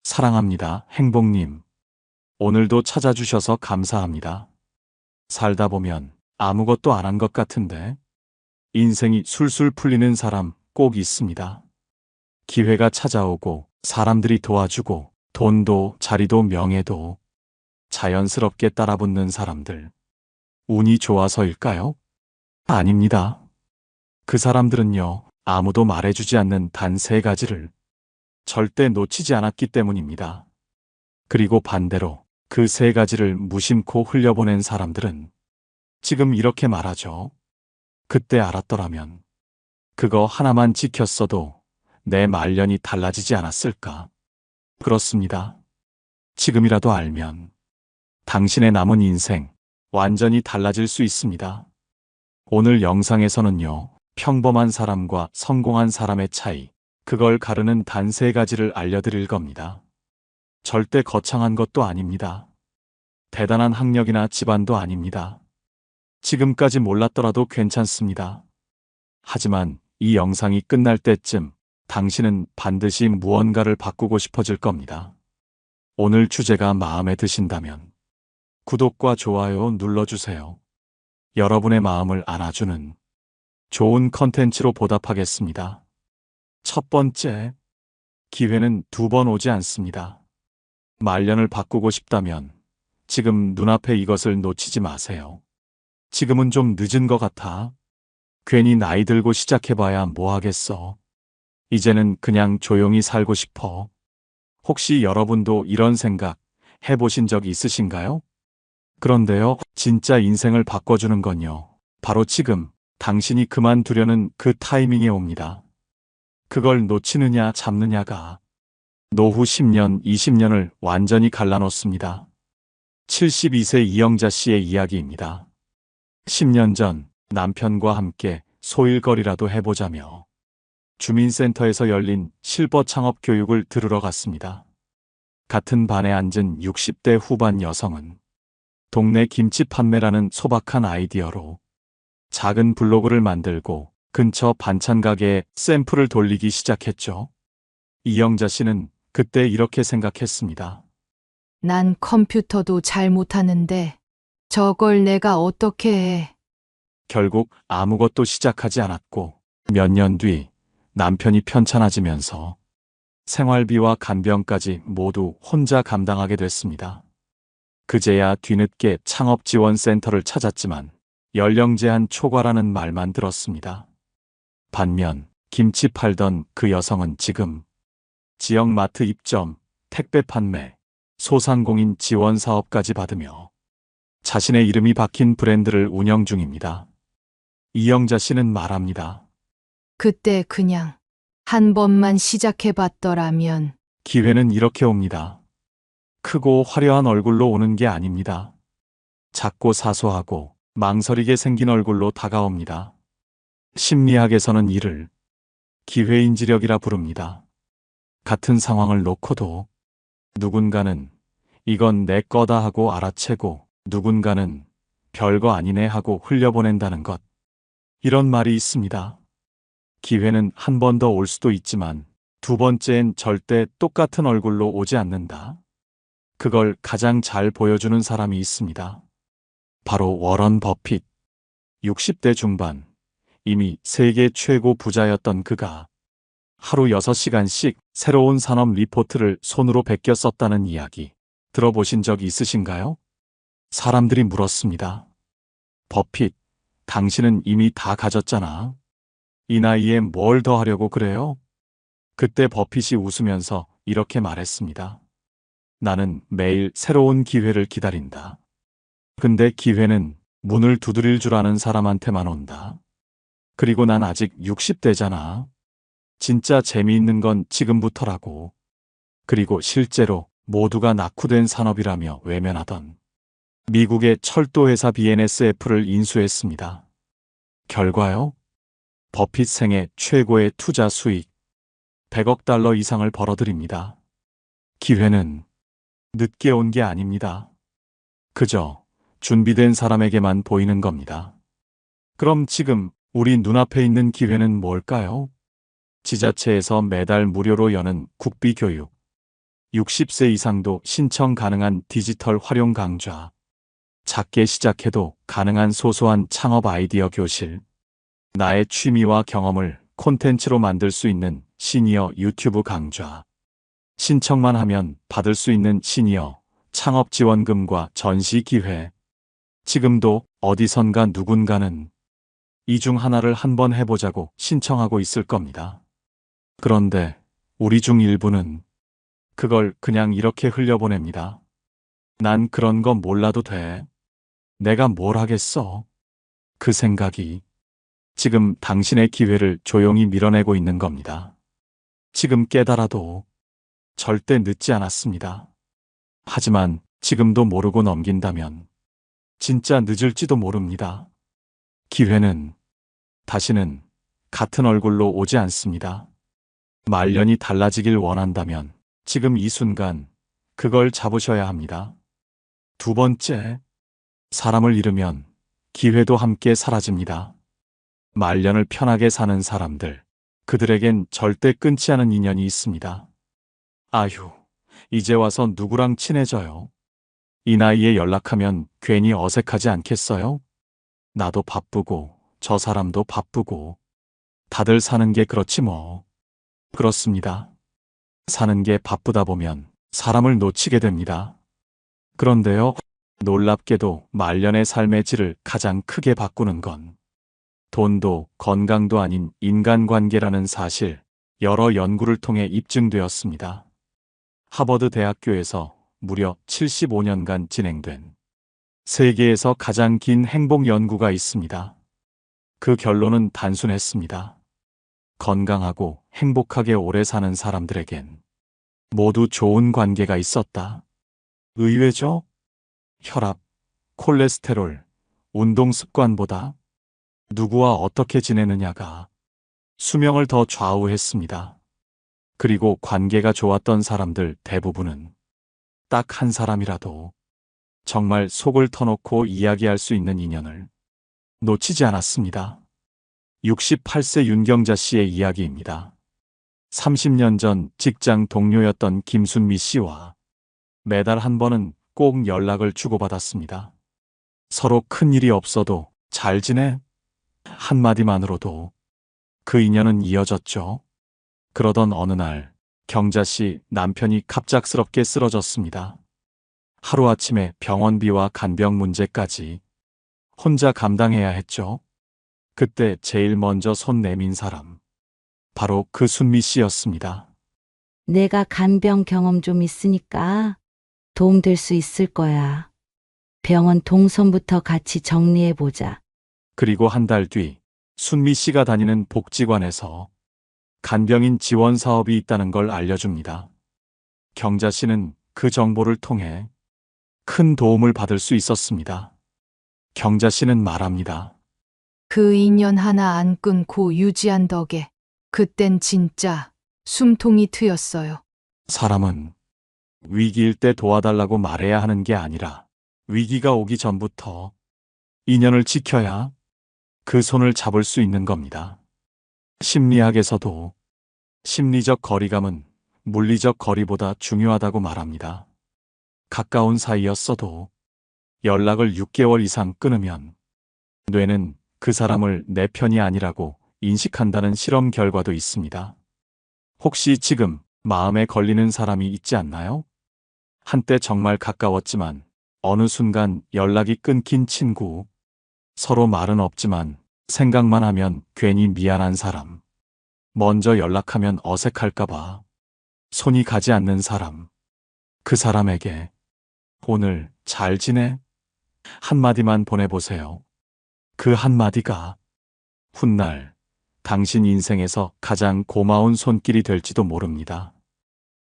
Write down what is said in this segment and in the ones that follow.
사랑합니다, 행복님. 오늘도 찾아주셔서 감사합니다. 살다 보면 아무것도 안 한 것 같은데 인생이 술술 풀리는 사람 꼭 있습니다. 기회가 찾아오고 사람들이 도와주고 돈도 자리도 명예도 자연스럽게 따라붙는 사람들. 운이 좋아서일까요? 아닙니다. 그 사람들은요, 아무도 말해주지 않는 단 세 가지를 절대 놓치지 않았기 때문입니다. 그리고 반대로 그 세 가지를 무심코 흘려보낸 사람들은 지금 이렇게 말하죠. 그때 알았더라면, 그거 하나만 지켰어도 내 말년이 달라지지 않았을까. 그렇습니다. 지금이라도 알면 당신의 남은 인생 완전히 달라질 수 있습니다. 오늘 영상에서는요, 평범한 사람과 성공한 사람의 차이, 그걸 가르는 단 세 가지를 알려드릴 겁니다. 절대 거창한 것도 아닙니다. 대단한 학력이나 집안도 아닙니다. 지금까지 몰랐더라도 괜찮습니다. 하지만 이 영상이 끝날 때쯤 당신은 반드시 무언가를 바꾸고 싶어질 겁니다. 오늘 주제가 마음에 드신다면 구독과 좋아요 눌러주세요. 여러분의 마음을 안아주는 좋은 컨텐츠로 보답하겠습니다. 첫 번째, 기회는 두 번 오지 않습니다. 말년을 바꾸고 싶다면 지금 눈앞에 이것을 놓치지 마세요. 지금은 좀 늦은 것 같아. 괜히 나이 들고 시작해봐야 뭐 하겠어. 이제는 그냥 조용히 살고 싶어. 혹시 여러분도 이런 생각 해보신 적 있으신가요? 그런데요, 진짜 인생을 바꿔주는 건요, 바로 지금 당신이 그만두려는 그 타이밍에 옵니다. 그걸 놓치느냐 잡느냐가 노후 10년, 20년을 완전히 갈라놓습니다. 72세 이영자 씨의 이야기입니다. 10년 전 남편과 함께 소일거리라도 해보자며 주민센터에서 열린 실버 창업 교육을 들으러 갔습니다. 같은 반에 앉은 60대 후반 여성은 동네 김치 판매라는 소박한 아이디어로 작은 블로그를 만들고 근처 반찬 가게에 샘플을 돌리기 시작했죠. 이영자 씨는 그때 이렇게 생각했습니다. 난 컴퓨터도 잘 못하는데 저걸 내가 어떻게 해? 결국 아무것도 시작하지 않았고 몇 년 뒤 남편이 편찮아지면서 생활비와 간병까지 모두 혼자 감당하게 됐습니다. 그제야 뒤늦게 창업지원센터를 찾았지만 연령 제한 초과라는 말만 들었습니다. 반면 김치 팔던 그 여성은 지금 지역 마트 입점, 택배 판매, 소상공인 지원 사업까지 받으며 자신의 이름이 박힌 브랜드를 운영 중입니다. 이영자 씨는 말합니다. 그때 그냥 한 번만 시작해 봤더라면. 기회는 이렇게 옵니다. 크고 화려한 얼굴로 오는 게 아닙니다. 작고 사소하고 망설이게 생긴 얼굴로 다가옵니다. 심리학에서는 이를 기회인지력이라 부릅니다. 같은 상황을 놓고도 누군가는 이건 내 거다 하고 알아채고 누군가는 별거 아니네 하고 흘려보낸다는 것. 이런 말이 있습니다. 기회는 한 번 더 올 수도 있지만 두 번째엔 절대 똑같은 얼굴로 오지 않는다. 그걸 가장 잘 보여주는 사람이 있습니다. 바로 워런 버핏. 60대 중반, 이미 세계 최고 부자였던 그가 하루 6시간씩 새로운 산업 리포트를 손으로 베껴 썼다는 이야기 들어보신 적 있으신가요? 사람들이 물었습니다. 버핏, 당신은 이미 다 가졌잖아. 이 나이에 뭘 더 하려고 그래요? 그때 버핏이 웃으면서 이렇게 말했습니다. 나는 매일 새로운 기회를 기다린다. 근데 기회는 문을 두드릴 줄 아는 사람한테만 온다. 그리고 난 아직 60대잖아. 진짜 재미있는 건 지금부터라고. 그리고 실제로 모두가 낙후된 산업이라며 외면하던 미국의 철도회사 BNSF를 인수했습니다. 결과요? 버핏 생애 최고의 투자 수익 100억 달러 이상을 벌어들입니다. 기회는 늦게 온 게 아닙니다. 그저 준비된 사람에게만 보이는 겁니다. 그럼 지금 우리 눈앞에 있는 기회는 뭘까요? 지자체에서 매달 무료로 여는 국비 교육, 60세 이상도 신청 가능한 디지털 활용 강좌. 작게 시작해도 가능한 소소한 창업 아이디어 교실. 나의 취미와 경험을 콘텐츠로 만들 수 있는 시니어 유튜브 강좌. 신청만 하면 받을 수 있는 시니어 창업 지원금과 전시 기회. 지금도 어디선가 누군가는 이 중 하나를 한번 해보자고 신청하고 있을 겁니다. 그런데 우리 중 일부는 그걸 그냥 이렇게 흘려보냅니다. 난 그런 거 몰라도 돼. 내가 뭘 하겠어? 그 생각이 지금 당신의 기회를 조용히 밀어내고 있는 겁니다. 지금 깨달아도 절대 늦지 않았습니다. 하지만 지금도 모르고 넘긴다면 진짜 늦을지도 모릅니다. 기회는 다시는 같은 얼굴로 오지 않습니다. 말년이 달라지길 원한다면 지금 이 순간 그걸 잡으셔야 합니다. 두 번째, 사람을 잃으면 기회도 함께 사라집니다. 말년을 편하게 사는 사람들, 그들에겐 절대 끊지 않은 인연이 있습니다. 아휴, 이제 와서 누구랑 친해져요? 이 나이에 연락하면 괜히 어색하지 않겠어요? 나도 바쁘고 저 사람도 바쁘고 다들 사는 게 그렇지 뭐. 그렇습니다. 사는 게 바쁘다 보면 사람을 놓치게 됩니다. 그런데요, 놀랍게도 말년의 삶의 질을 가장 크게 바꾸는 건 돈도 건강도 아닌 인간관계라는 사실, 여러 연구를 통해 입증되었습니다. 하버드 대학교에서 무려 75년간 진행된 세계에서 가장 긴 행복 연구가 있습니다. 그 결론은 단순했습니다. 건강하고 행복하게 오래 사는 사람들에겐 모두 좋은 관계가 있었다. 의외죠? 혈압, 콜레스테롤, 운동 습관보다 누구와 어떻게 지내느냐가 수명을 더 좌우했습니다. 그리고 관계가 좋았던 사람들 대부분은 딱 한 사람이라도 정말 속을 터놓고 이야기할 수 있는 인연을 놓치지 않았습니다. 68세 윤경자 씨의 이야기입니다. 30년 전 직장 동료였던 김순미 씨와 매달 한 번은 꼭 연락을 주고받았습니다. 서로 큰 일이 없어도 잘 지내? 한마디만으로도 그 인연은 이어졌죠. 그러던 어느 날 경자 씨 남편이 갑작스럽게 쓰러졌습니다. 하루아침에 병원비와 간병 문제까지 혼자 감당해야 했죠. 그때 제일 먼저 손 내민 사람, 바로 그 순미 씨였습니다. 내가 간병 경험 좀 있으니까 도움될 수 있을 거야. 병원 동선부터 같이 정리해보자. 그리고 한 달 뒤 순미 씨가 다니는 복지관에서 간병인 지원 사업이 있다는 걸 알려줍니다. 경자 씨는 그 정보를 통해 큰 도움을 받을 수 있었습니다. 경자 씨는 말합니다. 그 인연 하나 안 끊고 유지한 덕에 그땐 진짜 숨통이 트였어요. 사람은 위기일 때 도와달라고 말해야 하는 게 아니라 위기가 오기 전부터 인연을 지켜야 그 손을 잡을 수 있는 겁니다. 심리학에서도 심리적 거리감은 물리적 거리보다 중요하다고 말합니다. 가까운 사이였어도 연락을 6개월 이상 끊으면 뇌는 그 사람을 내 편이 아니라고 인식한다는 실험 결과도 있습니다. 혹시 지금 마음에 걸리는 사람이 있지 않나요? 한때 정말 가까웠지만 어느 순간 연락이 끊긴 친구, 서로 말은 없지만 생각만 하면 괜히 미안한 사람, 먼저 연락하면 어색할까봐 손이 가지 않는 사람, 그 사람에게 오늘 잘 지내? 한마디만 보내보세요. 그 한마디가 훗날 당신 인생에서 가장 고마운 손길이 될지도 모릅니다.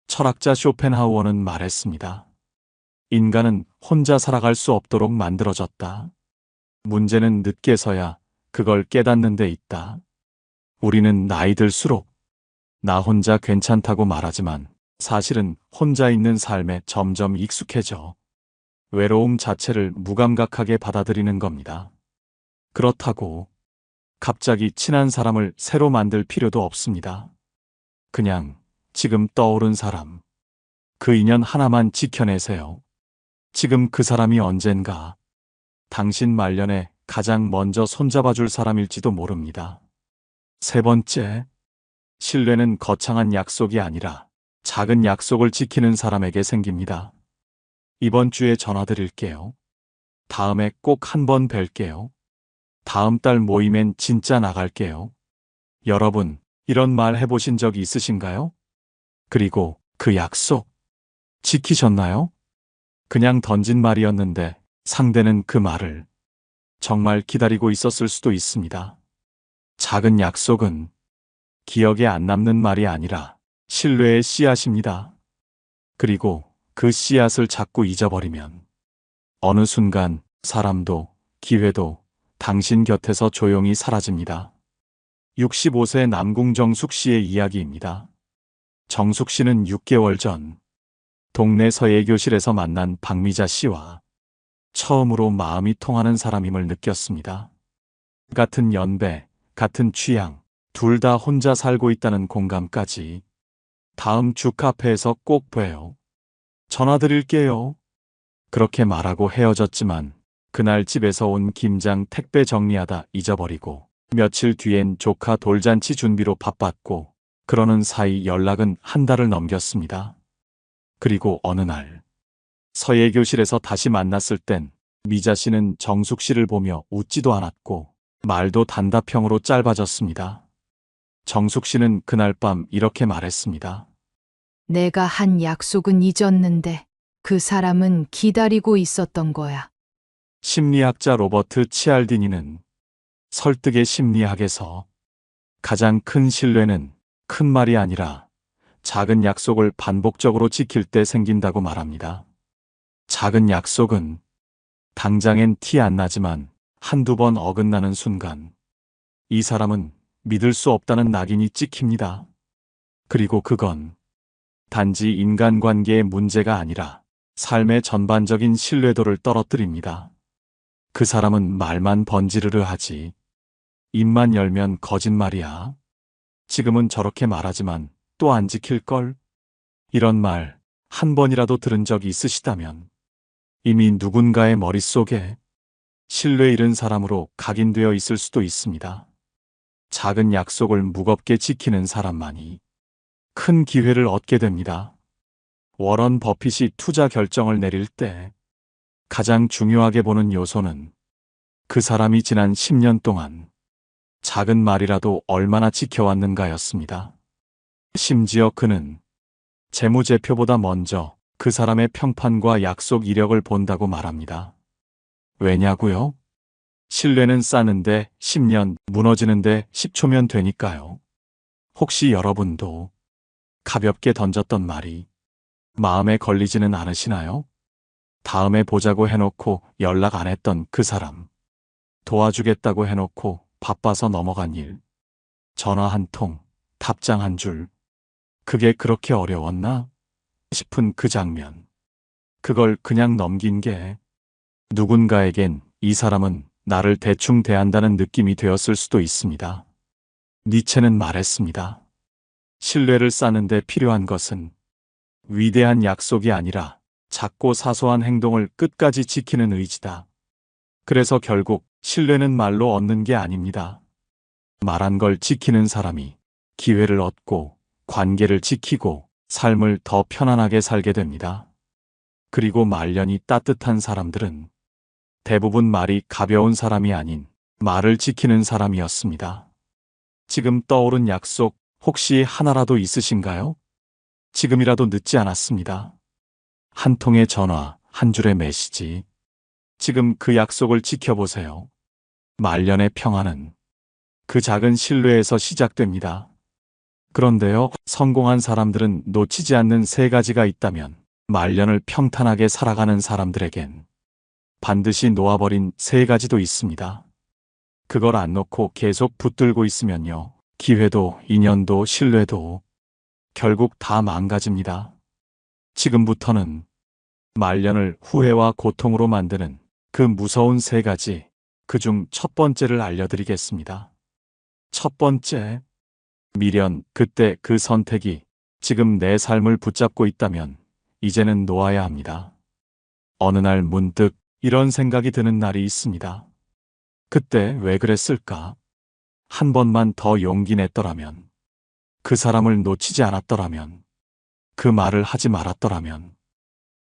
철학자 쇼펜하우어는 말했습니다. 인간은 혼자 살아갈 수 없도록 만들어졌다. 문제는 늦게서야 그걸 깨닫는 데 있다. 우리는 나이 들수록 나 혼자 괜찮다고 말하지만 사실은 혼자 있는 삶에 점점 익숙해져 외로움 자체를 무감각하게 받아들이는 겁니다. 그렇다고 갑자기 친한 사람을 새로 만들 필요도 없습니다. 그냥 지금 떠오른 사람, 그 인연 하나만 지켜내세요. 지금 그 사람이 언젠가 당신 말년에 가장 먼저 손잡아줄 사람일지도 모릅니다. 세 번째, 신뢰는 거창한 약속이 아니라 작은 약속을 지키는 사람에게 생깁니다. 이번 주에 전화드릴게요. 다음에 꼭 한번 뵐게요. 다음 달 모임엔 진짜 나갈게요. 여러분, 이런 말 해보신 적 있으신가요? 그리고 그 약속 지키셨나요? 그냥 던진 말이었는데 상대는 그 말을 정말 기다리고 있었을 수도 있습니다. 작은 약속은 기억에 안 남는 말이 아니라 신뢰의 씨앗입니다. 그리고 그 씨앗을 자꾸 잊어버리면 어느 순간 사람도 기회도 당신 곁에서 조용히 사라집니다. 65세 남궁 정숙 씨의 이야기입니다. 정숙 씨는 6개월 전 동네 서예교실에서 만난 박미자 씨와 처음으로 마음이 통하는 사람임을 느꼈습니다. 같은 연배, 같은 취향, 둘 다 혼자 살고 있다는 공감까지. 다음 주 카페에서 꼭 봬요. 전화드릴게요. 그렇게 말하고 헤어졌지만 그날 집에서 온 김장 택배 정리하다 잊어버리고 며칠 뒤엔 조카 돌잔치 준비로 바빴고 그러는 사이 연락은 한 달을 넘겼습니다. 그리고 어느 날 서예교실에서 다시 만났을 땐 미자 씨는 정숙 씨를 보며 웃지도 않았고 말도 단답형으로 짧아졌습니다. 정숙 씨는 그날 밤 이렇게 말했습니다. 내가 한 약속은 잊었는데 그 사람은 기다리고 있었던 거야. 심리학자 로버트 치알디니는 설득의 심리학에서 가장 큰 신뢰는 큰 말이 아니라 작은 약속을 반복적으로 지킬 때 생긴다고 말합니다. 작은 약속은 당장엔 티 안 나지만 한두 번 어긋나는 순간 이 사람은 믿을 수 없다는 낙인이 찍힙니다. 그리고 그건 단지 인간관계의 문제가 아니라 삶의 전반적인 신뢰도를 떨어뜨립니다. 그 사람은 말만 번지르르 하지 입만 열면 거짓말이야. 지금은 저렇게 말하지만 또 안 지킬걸? 이런 말 한 번이라도 들은 적이 있으시다면 이미 누군가의 머릿속에 신뢰 잃은 사람으로 각인되어 있을 수도 있습니다. 작은 약속을 무겁게 지키는 사람만이 큰 기회를 얻게 됩니다. 워런 버핏이 투자 결정을 내릴 때 가장 중요하게 보는 요소는 그 사람이 지난 10년 동안 작은 말이라도 얼마나 지켜왔는가였습니다. 심지어 그는 재무제표보다 먼저 그 사람의 평판과 약속 이력을 본다고 말합니다. 왜냐고요? 신뢰는 쌓는데 10년, 무너지는데 10초면 되니까요. 혹시 여러분도 가볍게 던졌던 말이 마음에 걸리지는 않으시나요? 다음에 보자고 해놓고 연락 안 했던 그 사람. 도와주겠다고 해놓고 바빠서 넘어간 일. 전화 한 통, 답장 한 줄. 그게 그렇게 어려웠나? 싶은 그 장면. 그걸 그냥 넘긴 게 누군가에겐 이 사람은 나를 대충 대한다는 느낌이 되었을 수도 있습니다. 니체는 말했습니다. 신뢰를 쌓는데 필요한 것은 위대한 약속이 아니라 작고 사소한 행동을 끝까지 지키는 의지다. 그래서 결국 신뢰는 말로 얻는 게 아닙니다. 말한 걸 지키는 사람이 기회를 얻고 관계를 지키고 삶을 더 편안하게 살게 됩니다. 그리고 말년이 따뜻한 사람들은 대부분 말이 가벼운 사람이 아닌 말을 지키는 사람이었습니다. 지금 떠오른 약속 혹시 하나라도 있으신가요? 지금이라도 늦지 않았습니다. 한 통의 전화, 한 줄의 메시지. 지금 그 약속을 지켜보세요. 말년의 평안은 그 작은 신뢰에서 시작됩니다. 그런데요, 성공한 사람들은 놓치지 않는 세 가지가 있다면 말년을 평탄하게 살아가는 사람들에겐 반드시 놓아버린 세 가지도 있습니다. 그걸 안 놓고 계속 붙들고 있으면요, 기회도 인연도 신뢰도 결국 다 망가집니다. 지금부터는 말년을 후회와 고통으로 만드는 그 무서운 세 가지, 그중 첫 번째를 알려드리겠습니다. 첫 번째, 미련, 그때 그 선택이 지금 내 삶을 붙잡고 있다면 이제는 놓아야 합니다. 어느 날 문득 이런 생각이 드는 날이 있습니다. 그때 왜 그랬을까? 한 번만 더 용기 냈더라면, 그 사람을 놓치지 않았더라면, 그 말을 하지 말았더라면,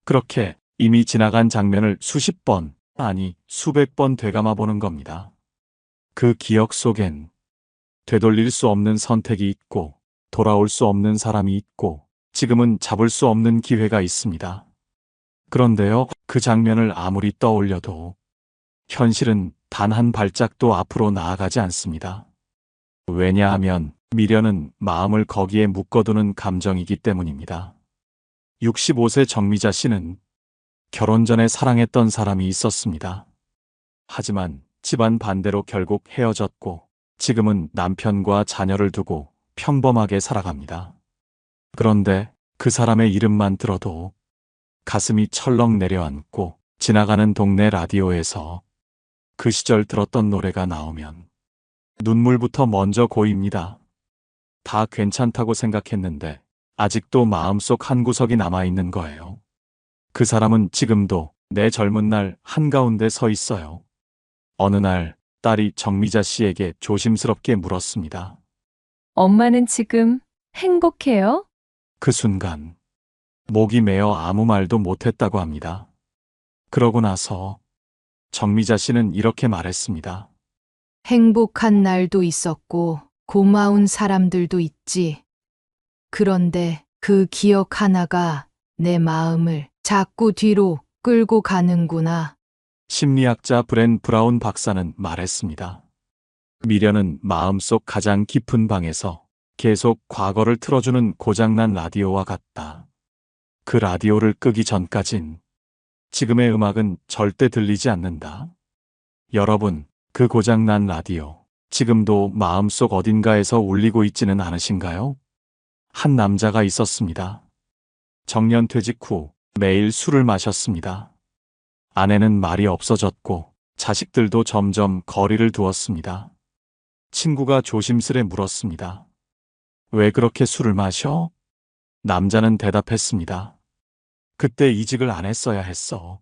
그렇게 이미 지나간 장면을 수십 번, 아니 수백 번 되감아 보는 겁니다. 그 기억 속엔 되돌릴 수 없는 선택이 있고, 돌아올 수 없는 사람이 있고, 지금은 잡을 수 없는 기회가 있습니다. 그런데요, 그 장면을 아무리 떠올려도 현실은 단 한 발짝도 앞으로 나아가지 않습니다. 왜냐하면 미련은 마음을 거기에 묶어두는 감정이기 때문입니다. 65세 정미자 씨는 결혼 전에 사랑했던 사람이 있었습니다. 하지만 집안 반대로 결국 헤어졌고 지금은 남편과 자녀를 두고 평범하게 살아갑니다. 그런데 그 사람의 이름만 들어도 가슴이 철렁 내려앉고 지나가는 동네 라디오에서 그 시절 들었던 노래가 나오면 눈물부터 먼저 고입니다. 다 괜찮다고 생각했는데 아직도 마음속 한구석이 남아있는 거예요. 그 사람은 지금도 내 젊은 날 한가운데 서 있어요. 어느 날 딸이 정미자 씨에게 조심스럽게 물었습니다. 엄마는 지금 행복해요? 그 순간 목이 메어 아무 말도 못했다고 합니다. 그러고 나서 정미자 씨는 이렇게 말했습니다. 행복한 날도 있었고 고마운 사람들도 있지. 그런데 그 기억 하나가 내 마음을 자꾸 뒤로 끌고 가는구나. 심리학자 브렌 브라운 박사는 말했습니다. 미련은 마음속 가장 깊은 방에서 계속 과거를 틀어주는 고장난 라디오와 같다. 그 라디오를 끄기 전까진 지금의 음악은 절대 들리지 않는다. 여러분, 그 고장난 라디오, 지금도 마음속 어딘가에서 울리고 있지는 않으신가요? 한 남자가 있었습니다. 정년퇴직 후 매일 술을 마셨습니다. 아내는 말이 없어졌고 자식들도 점점 거리를 두었습니다. 친구가 조심스레 물었습니다. 왜 그렇게 술을 마셔? 남자는 대답했습니다. 그때 이직을 안 했어야 했어.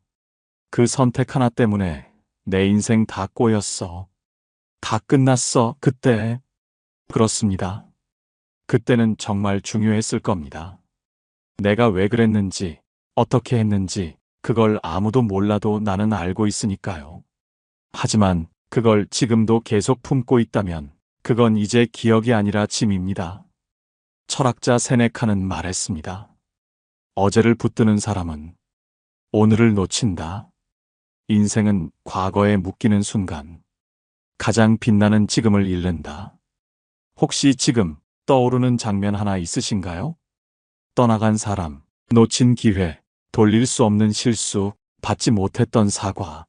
그 선택 하나 때문에 내 인생 다 꼬였어. 다 끝났어, 그때. 그렇습니다. 그때는 정말 중요했을 겁니다. 내가 왜 그랬는지, 어떻게 했는지, 그걸 아무도 몰라도 나는 알고 있으니까요. 하지만 그걸 지금도 계속 품고 있다면 그건 이제 기억이 아니라 짐입니다. 철학자 세네카는 말했습니다. 어제를 붙드는 사람은 오늘을 놓친다. 인생은 과거에 묶이는 순간 가장 빛나는 지금을 잃는다. 혹시 지금 떠오르는 장면 하나 있으신가요? 떠나간 사람, 놓친 기회, 돌릴 수 없는 실수, 받지 못했던 사과.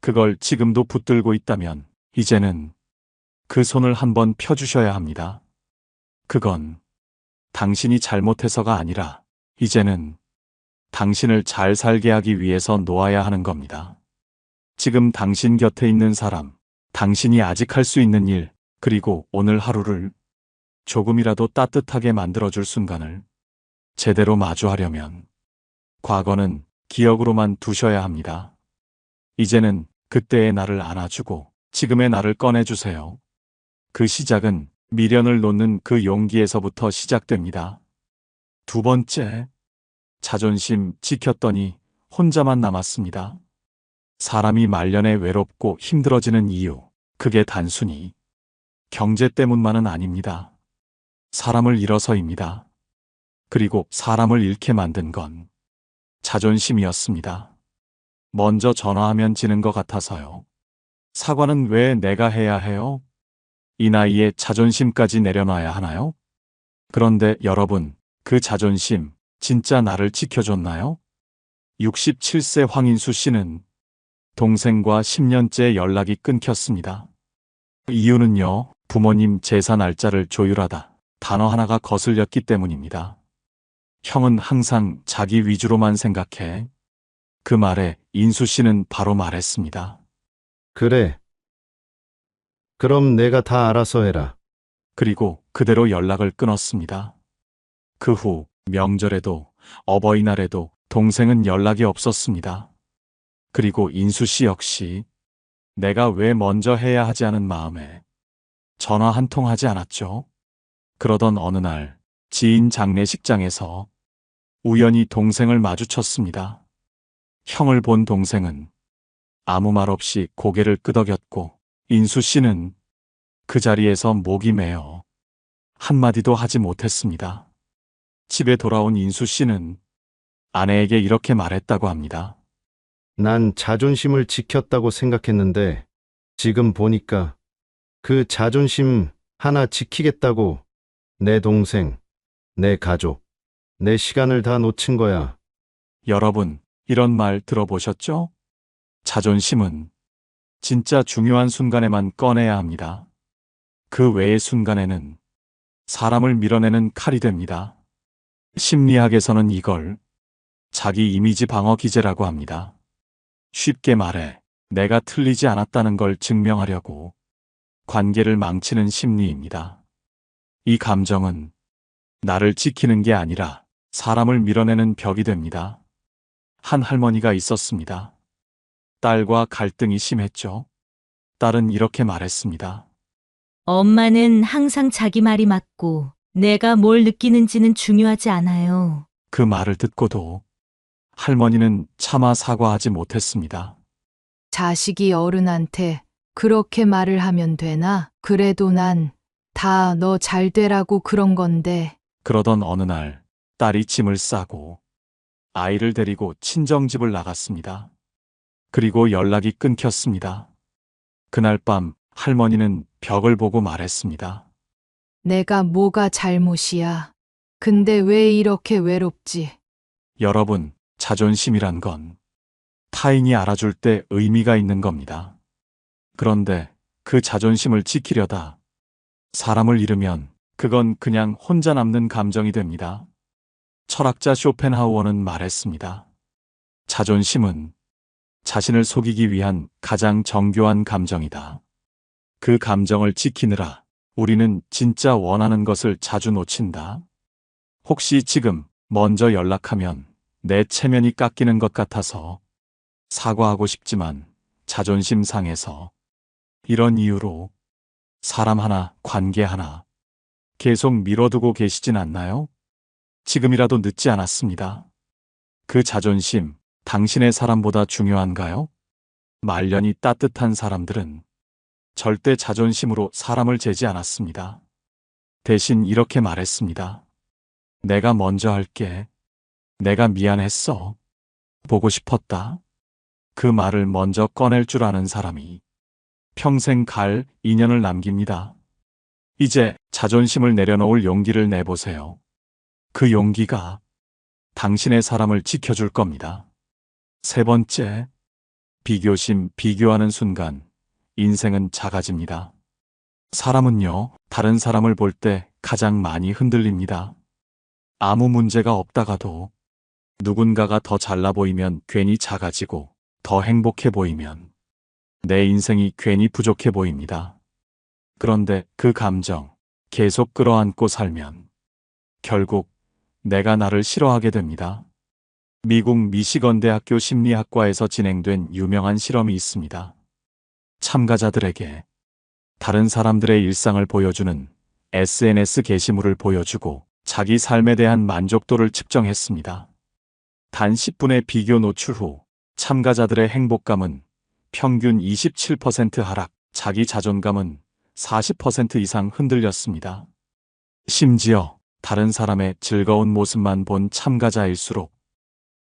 그걸 지금도 붙들고 있다면 이제는 그 손을 한번 펴주셔야 합니다. 그건 당신이 잘못해서가 아니라 이제는 당신을 잘 살게 하기 위해서 놓아야 하는 겁니다. 지금 당신 곁에 있는 사람, 당신이 아직 할 수 있는 일, 그리고 오늘 하루를 조금이라도 따뜻하게 만들어줄 순간을 제대로 마주하려면 과거는 기억으로만 두셔야 합니다. 이제는 그때의 나를 안아주고 지금의 나를 꺼내주세요. 그 시작은 미련을 놓는 그 용기에서부터 시작됩니다. 두 번째, 자존심 지켰더니 혼자만 남았습니다. 사람이 말년에 외롭고 힘들어지는 이유, 그게 단순히 경제 때문만은 아닙니다. 사람을 잃어서입니다. 그리고 사람을 잃게 만든 건 자존심이었습니다. 먼저 전화하면 지는 것 같아서요. 사과는 왜 내가 해야 해요? 이 나이에 자존심까지 내려놔야 하나요? 그런데 여러분, 그 자존심 진짜 나를 지켜줬나요? 67세 황인수 씨는 동생과 10년째 연락이 끊겼습니다. 이유는요, 부모님 제사 날짜를 조율하다 단어 하나가 거슬렸기 때문입니다. 형은 항상 자기 위주로만 생각해. 그 말에 인수 씨는 바로 말했습니다. 그래. 그럼 내가 다 알아서 해라. 그리고 그대로 연락을 끊었습니다. 그 후 명절에도 어버이날에도 동생은 연락이 없었습니다. 그리고 인수 씨 역시 내가 왜 먼저 해야 하지 않은 마음에 전화 한 통 하지 않았죠. 그러던 어느 날 지인 장례식장에서 우연히 동생을 마주쳤습니다. 형을 본 동생은 아무 말 없이 고개를 끄덕였고 인수 씨는 그 자리에서 목이 메어 한마디도 하지 못했습니다. 집에 돌아온 인수 씨는 아내에게 이렇게 말했다고 합니다. 난 자존심을 지켰다고 생각했는데 지금 보니까 그 자존심 하나 지키겠다고 내 동생, 내 가족, 내 시간을 다 놓친 거야. 여러분, 이런 말 들어보셨죠? 자존심은 진짜 중요한 순간에만 꺼내야 합니다. 그 외의 순간에는 사람을 밀어내는 칼이 됩니다. 심리학에서는 이걸 자기 이미지 방어 기제라고 합니다. 쉽게 말해 내가 틀리지 않았다는 걸 증명하려고 관계를 망치는 심리입니다. 이 감정은 나를 지키는 게 아니라 사람을 밀어내는 벽이 됩니다. 한 할머니가 있었습니다. 딸과 갈등이 심했죠. 딸은 이렇게 말했습니다. 엄마는 항상 자기 말이 맞고 내가 뭘 느끼는지는 중요하지 않아요. 그 말을 듣고도 할머니는 차마 사과하지 못했습니다. 자식이 어른한테 그렇게 말을 하면 되나? 그래도 난 다 너 잘 되라고 그런 건데. 그러던 어느 날 딸이 짐을 싸고 아이를 데리고 친정집을 나갔습니다. 그리고 연락이 끊겼습니다. 그날 밤 할머니는 벽을 보고 말했습니다. 내가 뭐가 잘못이야. 근데 왜 이렇게 외롭지? 여러분, 자존심이란 건 타인이 알아줄 때 의미가 있는 겁니다. 그런데 그 자존심을 지키려다 사람을 잃으면 그건 그냥 혼자 남는 감정이 됩니다. 철학자 쇼펜하우어는 말했습니다. 자존심은 자신을 속이기 위한 가장 정교한 감정이다. 그 감정을 지키느라 우리는 진짜 원하는 것을 자주 놓친다. 혹시 지금 먼저 연락하면 내 체면이 깎이는 것 같아서 사과하고 싶지만 자존심 상해서 이런 이유로 사람 하나, 관계 하나 계속 미뤄두고 계시진 않나요? 지금이라도 늦지 않았습니다. 그 자존심, 당신의 사람보다 중요한가요? 말년이 따뜻한 사람들은 절대 자존심으로 사람을 재지 않았습니다. 대신 이렇게 말했습니다. 내가 먼저 할게. 내가 미안했어. 보고 싶었다. 그 말을 먼저 꺼낼 줄 아는 사람이 평생 갈 인연을 남깁니다. 이제 자존심을 내려놓을 용기를 내보세요. 그 용기가 당신의 사람을 지켜줄 겁니다. 세 번째, 비교심, 비교하는 순간 인생은 작아집니다. 사람은요, 다른 사람을 볼 때 가장 많이 흔들립니다. 아무 문제가 없다가도 누군가가 더 잘나 보이면 괜히 작아지고 더 행복해 보이면 내 인생이 괜히 부족해 보입니다. 그런데 그 감정 계속 끌어안고 살면 결국 내가 나를 싫어하게 됩니다. 미국 미시건 대학교 심리학과에서 진행된 유명한 실험이 있습니다. 참가자들에게 다른 사람들의 일상을 보여주는 SNS 게시물을 보여주고 자기 삶에 대한 만족도를 측정했습니다. 단 10분의 비교 노출 후 참가자들의 행복감은 평균 27% 하락, 자기 자존감은 40% 이상 흔들렸습니다. 심지어 다른 사람의 즐거운 모습만 본 참가자일수록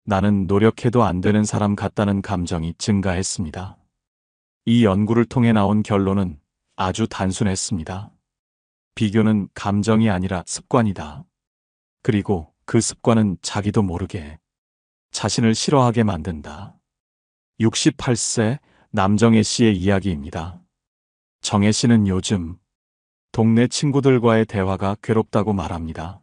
나는 노력해도 안 되는 사람 같다는 감정이 증가했습니다. 이 연구를 통해 나온 결론은 아주 단순했습니다. 비교는 감정이 아니라 습관이다. 그리고 그 습관은 자기도 모르게 자신을 싫어하게 만든다. 68세 남정혜 씨의 이야기입니다. 정혜 씨는 요즘 동네 친구들과의 대화가 괴롭다고 말합니다.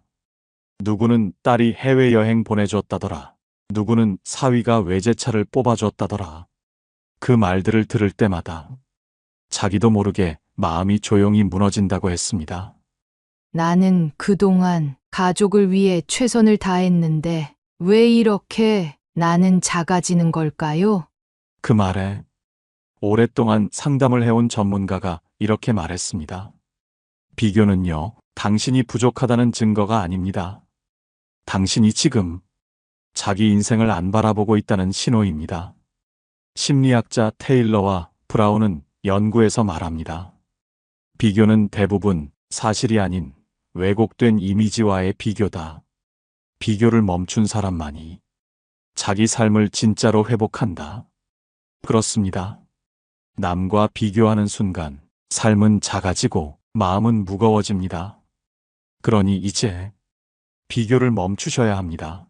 누구는 딸이 해외여행 보내줬다더라. 누구는 사위가 외제차를 뽑아줬다더라. 그 말들을 들을 때마다 자기도 모르게 마음이 조용히 무너진다고 했습니다. 나는 그동안 가족을 위해 최선을 다했는데 왜 이렇게 나는 작아지는 걸까요? 그 말에 오랫동안 상담을 해온 전문가가 이렇게 말했습니다. 비교는요, 당신이 부족하다는 증거가 아닙니다. 당신이 지금 자기 인생을 안 바라보고 있다는 신호입니다. 심리학자 테일러와 브라운은 연구에서 말합니다. 비교는 대부분 사실이 아닌 왜곡된 이미지와의 비교다. 비교를 멈춘 사람만이 자기 삶을 진짜로 회복한다. 그렇습니다. 남과 비교하는 순간 삶은 작아지고 마음은 무거워집니다. 그러니 이제 비교를 멈추셔야 합니다.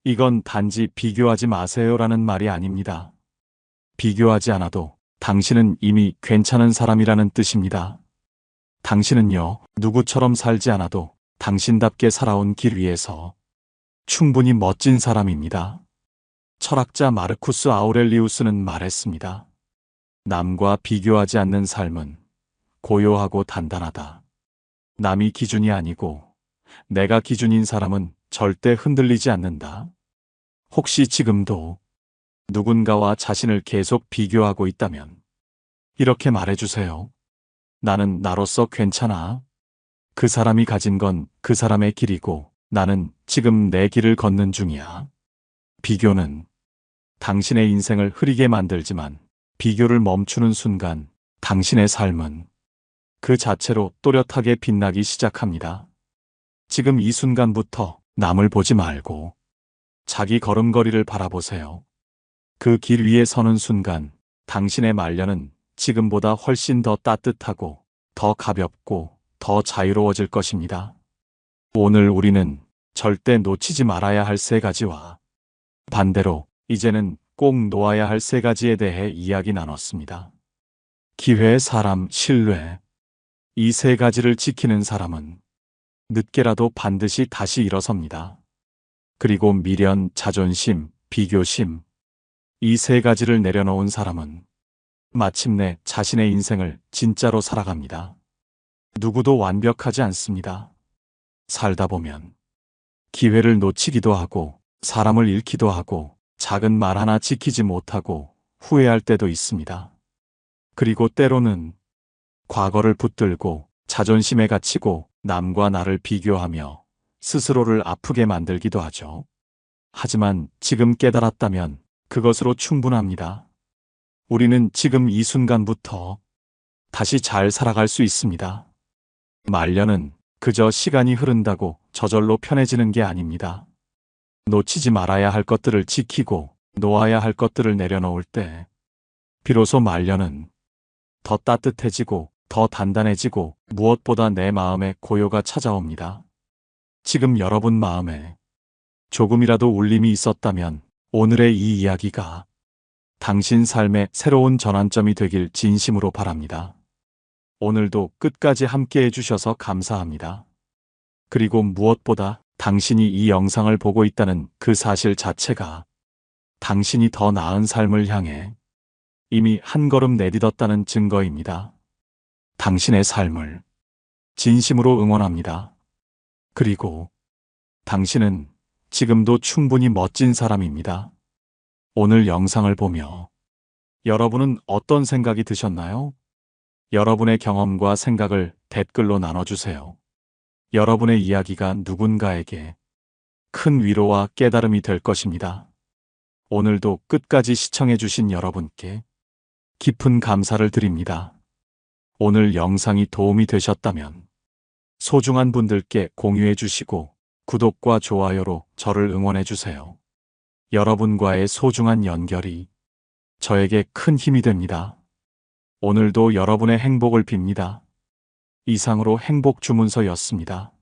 이건 단지 비교하지 마세요라는 말이 아닙니다. 비교하지 않아도 당신은 이미 괜찮은 사람이라는 뜻입니다. 당신은요, 누구처럼 살지 않아도 당신답게 살아온 길 위에서 충분히 멋진 사람입니다. 철학자 마르쿠스 아우렐리우스는 말했습니다. 남과 비교하지 않는 삶은 고요하고 단단하다. 남이 기준이 아니고 내가 기준인 사람은 절대 흔들리지 않는다. 혹시 지금도 누군가와 자신을 계속 비교하고 있다면 이렇게 말해주세요. 나는 나로서 괜찮아. 그 사람이 가진 건 그 사람의 길이고 나는 지금 내 길을 걷는 중이야. 비교는 당신의 인생을 흐리게 만들지만 비교를 멈추는 순간 당신의 삶은 그 자체로 또렷하게 빛나기 시작합니다. 지금 이 순간부터 남을 보지 말고 자기 걸음걸이를 바라보세요. 그 길 위에 서는 순간 당신의 말년은 지금보다 훨씬 더 따뜻하고 더 가볍고 더 자유로워질 것입니다. 오늘 우리는 절대 놓치지 말아야 할 3가지와 반대로 이제는 꼭 놓아야 할 3가지에 대해 이야기 나눴습니다. 기회, 사람, 신뢰. 이 3가지를 지키는 사람은 늦게라도 반드시 다시 일어섭니다. 그리고 미련, 자존심, 비교심. 이 3가지를 내려놓은 사람은 마침내 자신의 인생을 진짜로 살아갑니다. 누구도 완벽하지 않습니다. 살다 보면 기회를 놓치기도 하고 사람을 잃기도 하고 작은 말 하나 지키지 못하고 후회할 때도 있습니다. 그리고 때로는 과거를 붙들고 자존심에 갇히고 남과 나를 비교하며 스스로를 아프게 만들기도 하죠. 하지만 지금 깨달았다면 그것으로 충분합니다. 우리는 지금 이 순간부터 다시 잘 살아갈 수 있습니다. 말년은 그저 시간이 흐른다고 저절로 편해지는 게 아닙니다. 놓치지 말아야 할 것들을 지키고 놓아야 할 것들을 내려놓을 때 비로소 말년은 더 따뜻해지고 더 단단해지고 무엇보다 내 마음에 고요가 찾아옵니다. 지금 여러분 마음에 조금이라도 울림이 있었다면 오늘의 이 이야기가 당신 삶의 새로운 전환점이 되길 진심으로 바랍니다. 오늘도 끝까지 함께 해주셔서 감사합니다. 그리고 무엇보다 당신이 이 영상을 보고 있다는 그 사실 자체가 당신이 더 나은 삶을 향해 이미 한 걸음 내딛었다는 증거입니다. 당신의 삶을 진심으로 응원합니다. 그리고 당신은 지금도 충분히 멋진 사람입니다. 오늘 영상을 보며 여러분은 어떤 생각이 드셨나요? 여러분의 경험과 생각을 댓글로 나눠주세요. 여러분의 이야기가 누군가에게 큰 위로와 깨달음이 될 것입니다. 오늘도 끝까지 시청해주신 여러분께 깊은 감사를 드립니다. 오늘 영상이 도움이 되셨다면 소중한 분들께 공유해주시고 구독과 좋아요로 저를 응원해주세요. 여러분과의 소중한 연결이 저에게 큰 힘이 됩니다. 오늘도 여러분의 행복을 빕니다. 이상으로 행복 주문서였습니다.